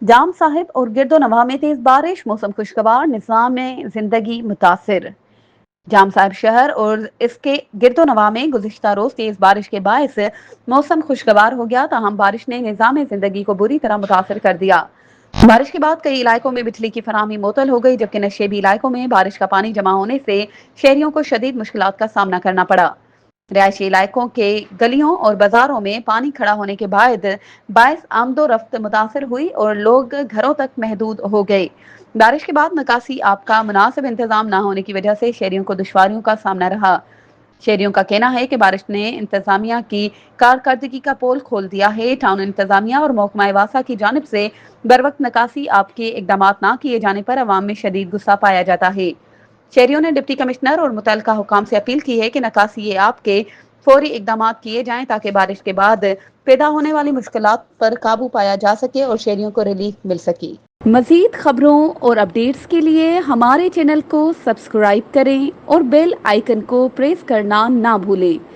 جام صاحب اور گرد و نواح میں تیز بارش، موسم خوشگوار، نظام زندگی متاثر۔ جام صاحب شہر اور اس کے گرد و نواح میں گزشتہ روز تیز بارش کے باعث موسم خوشگوار ہو گیا، تاہم بارش نے نظام زندگی کو بری طرح متاثر کر دیا۔ بارش کے بعد کئی علاقوں میں بجلی کی فراہمی معطل ہو گئی، جبکہ نشیبی علاقوں میں بارش کا پانی جمع ہونے سے شہریوں کو شدید مشکلات کا سامنا کرنا پڑا۔ رہائشی علاقوں کے گلیوں اور بازاروں میں پانی کھڑا ہونے کے باعث آمد و رفت متاثر ہوئی اور لوگ گھروں تک محدود ہو گئے۔ بارش کے بعد نکاسی آب کا مناسب انتظام نہ ہونے کی وجہ سے شہریوں کو دشواریوں کا سامنا رہا۔ شہریوں کا کہنا ہے کہ بارش نے انتظامیہ کی کارکردگی کا پول کھول دیا ہے۔ ٹاؤن انتظامیہ اور محکمہ واسا کی جانب سے بروقت نکاسی آب کے اقدامات نہ کیے جانے پر عوام میں شدید غصہ پایا جاتا ہے۔ شہریوں نے ڈپٹی کمشنر اور متعلقہ حکام سے اپیل کی ہے کہ نکاسی آب کے فوری اقدامات کیے جائیں تاکہ بارش کے بعد پیدا ہونے والی مشکلات پر قابو پایا جا سکے اور شہریوں کو ریلیف مل سکے۔ مزید خبروں اور اپڈیٹس کے لیے ہمارے چینل کو سبسکرائب کریں اور بیل آئیکن کو پریس کرنا نہ بھولیں۔